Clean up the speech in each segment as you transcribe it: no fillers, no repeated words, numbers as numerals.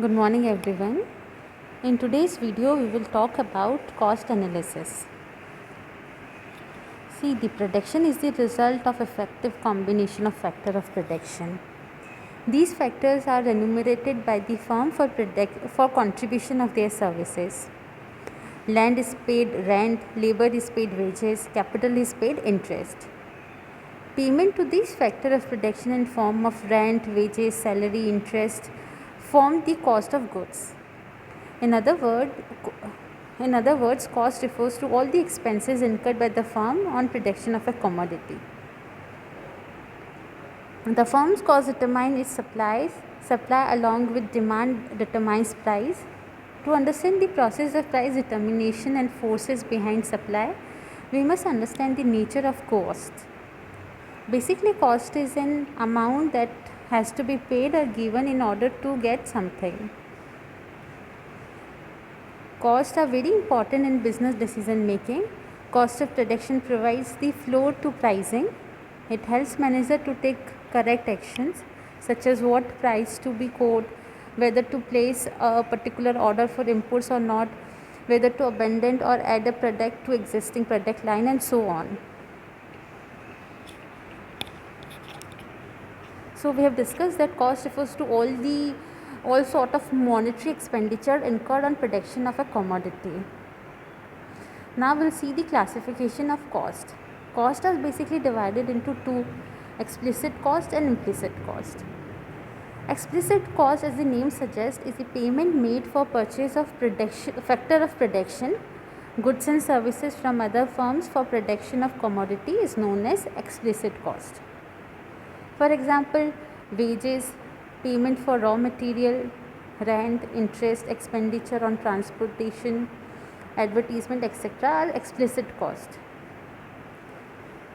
Good morning everyone. In today's video we will talk about cost analysis. See, the production is the result of effective combination of factor of production. These factors are remunerated by the firm for contribution of their services. Land is paid rent, labor is paid wages, capital is paid interest. Payment to these factor of production in form of rent, wages, salary, interest form the cost of goods. In other words, cost refers to all the expenses incurred by the firm on production of a commodity. The firm's cost determines its supply along with demand determines price. To understand the process of price determination and forces behind supply, we must understand the nature of cost. Basically, cost is an amount that has to be paid or given in order to get something. Costs are very important in business decision making. Cost of production provides the floor to pricing. It helps manager to take correct actions such as what price to be quoted, whether to place a particular order for imports or not, whether to abandon or add a product to existing product line, and so on. So we have discussed that cost refers to all sort of monetary expenditure incurred on production of a commodity. Now we'll see the classification of cost. Cost is basically divided into two: explicit cost and implicit cost. Explicit cost, as the name suggests, is the payment made for purchase of factor of production, goods and services from other firms for production of commodity is known as explicit cost. For example, wages, payment for raw material, rent, interest, expenditure on transportation, advertisement, etc. are explicit cost.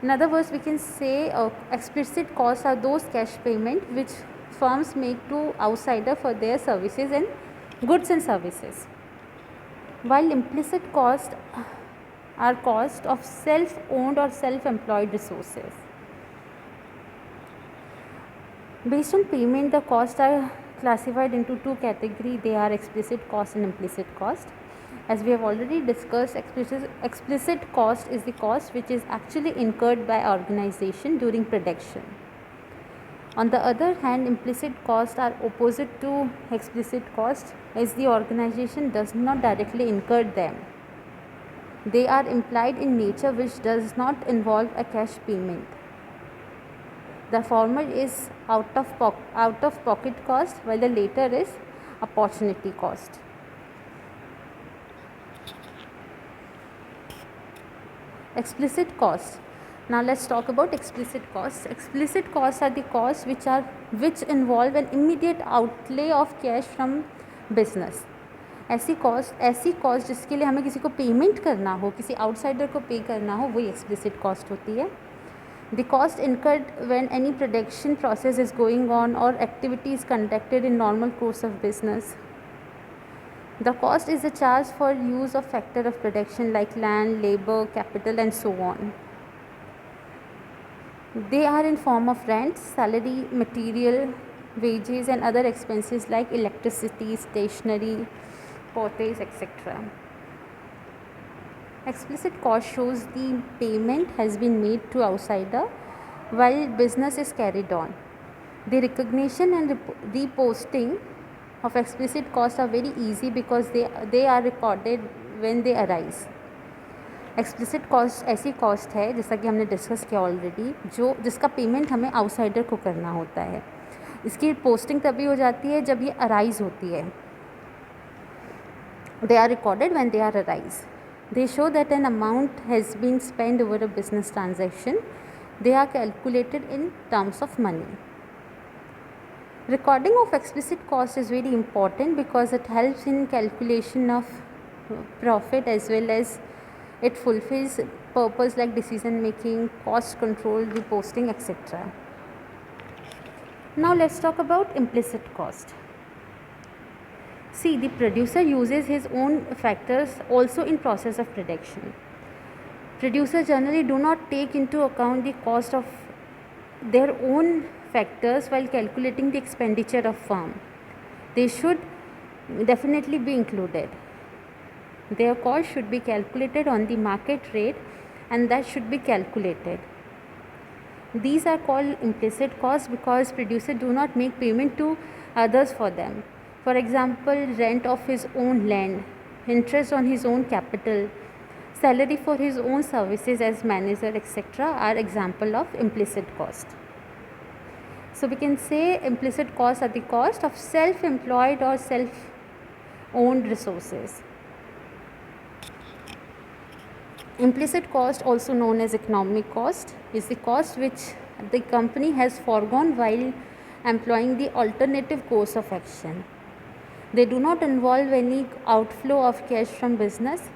In other words, we can say explicit costs are those cash payment which firms make to outsider for their services and goods and services, while implicit costs are cost of self-owned or self-employed resources. Based on payment, the costs are classified into two categories. They are explicit cost and implicit cost. As we have already discussed, explicit cost is the cost which is actually incurred by organization during production. On the other hand, implicit costs are opposite to explicit cost, as the organization does not directly incur them. They are implied in nature, which does not involve a cash payment. The former is out of pocket cost, while the latter is opportunity cost. Explicit cost. Now let's talk about explicit costs. Explicit costs are the costs which involve an immediate outlay of cash from business. ऐसी cost जिसके लिए हमें किसी को payment करना हो, किसी outsider को पे करना हो, वही एक्सप्लिसिट कॉस्ट होती है. The cost incurred when any production process is going on or activity is conducted in normal course of business. The cost is a charge for use of factor of production like land, labor, capital, and so on. They are in form of rent, salary, material, wages, and other expenses like electricity, stationery, portage, etc. Explicit cost shows the payment has been made to outsider while business is carried on. The recognition and reposting of explicit costs are very easy because they are recorded when they arise. Explicit cost ऐसी cost है, जैसा कि हमने discuss किया already, जिसका payment हमें outsider को करना होता है. इसकी पोस्टिंग तभी हो जाती है जब ये अराइज होती है. They are recorded when they are arise. They show that an amount has been spent over a business transaction. They are calculated in terms of money. Recording of explicit cost is very important because it helps in calculation of profit as well as it fulfills purpose like decision making, cost control, reposting, etc. Now let's talk about implicit cost. See, the producer uses his own factors also in process of production. Producers generally do not take into account the cost of their own factors while calculating the expenditure of firm. They should definitely be included. Their cost should be calculated on the market rate, and that should be calculated. These are called implicit costs because producers do not make payment to others for them. For example, rent of his own land, interest on his own capital, salary for his own services as manager, etc. are example of implicit cost. So we can say implicit costs are the cost of self-employed or self-owned resources. Implicit cost, also known as economic cost, is the cost which the company has foregone while employing the alternative course of action. They do not involve any outflow of cash from business.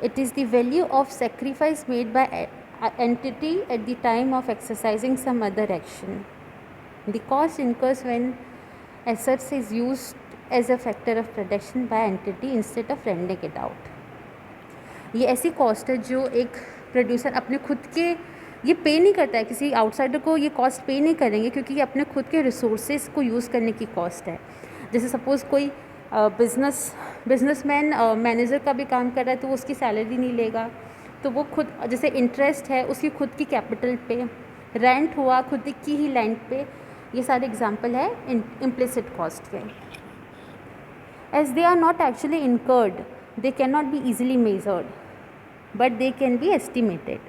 It is the value of sacrifice made by entity at the time of exercising some other action. The cost incurs when assets is used as a factor of production by entity instead of renting it out. ये ऐसी cost है जो एक producer अपने खुद के ये पे नहीं करता है, किसी आउटसाइडर को ये कॉस्ट पे नहीं करेंगे क्योंकि ये अपने खुद के रिसोर्सेज को यूज़ करने की कॉस्ट है. जैसे सपोज़ कोई बिजनेसमैन मैनेजर का भी काम कर रहा है तो वो उसकी सैलरी नहीं लेगा, तो वो खुद जैसे इंटरेस्ट है उसकी खुद की कैपिटल पे, रेंट हुआ खुद की ही लैंड पे, ये सारे एग्जांपल है इम्प्लिसिट कॉस्ट के. As they are not actually incurred, they cannot be easily measured, but they can be estimated.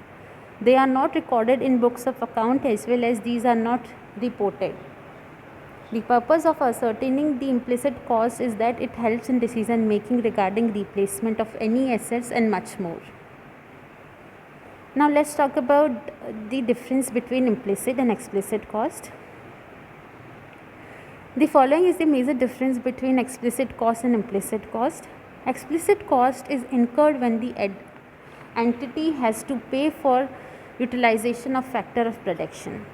They are not recorded in books of account as well as these are not reported. The purpose of ascertaining the implicit cost is that it helps in decision making regarding replacement of any assets and much more. Now let's talk about the difference between implicit and explicit cost. The following is the major difference between explicit cost and implicit cost. Explicit cost is incurred when the entity has to pay for utilization of factor of production.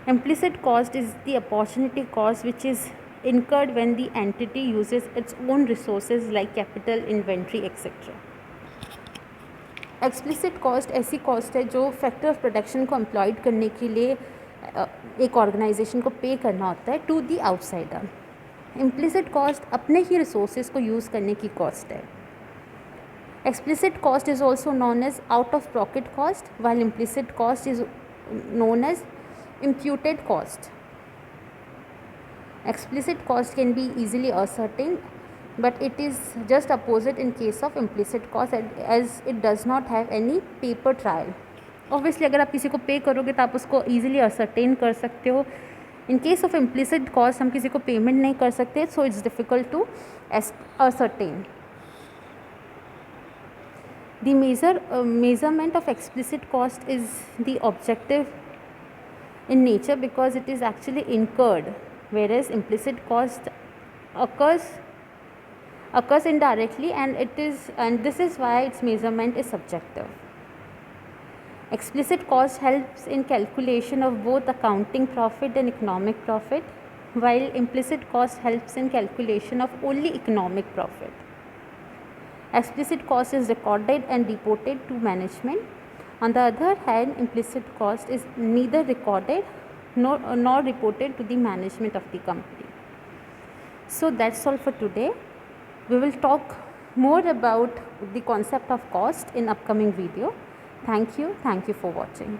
Implicit cost is the opportunity cost which is incurred when the entity uses its own resources like capital, inventory, etc. Explicit cost ऐसी cost है जो factor of production को employed करने के लिए एक organization को pay करना होता है to the outsider. Implicit cost अपने ही रिसोर्सेज को यूज़ करने की कॉस्ट है. Explicit cost is also known as out of pocket cost, while implicit cost is known as imputed cost. Explicit cost can be easily ascertained, but it is just opposite in case of implicit cost as it does not have any paper trail. Obviously अगर आप किसी को पे करोगे तो आप उसको easily ascertain कर सकते हो. In case of implicit cost हम किसी को पेमेंट नहीं कर सकते, so it's difficult to ascertain. The measurement of explicit cost is the objective in nature because it is actually incurred, whereas implicit cost occurs indirectly and this is why its measurement is subjective. Explicit cost helps in calculation of both accounting profit and economic profit, while implicit cost helps in calculation of only economic profit. Explicit cost is recorded and reported to management. On the other hand, implicit cost is neither recorded nor reported to the management of the company. So that's all for today. We will talk more about the concept of cost in upcoming video. Thank you for watching.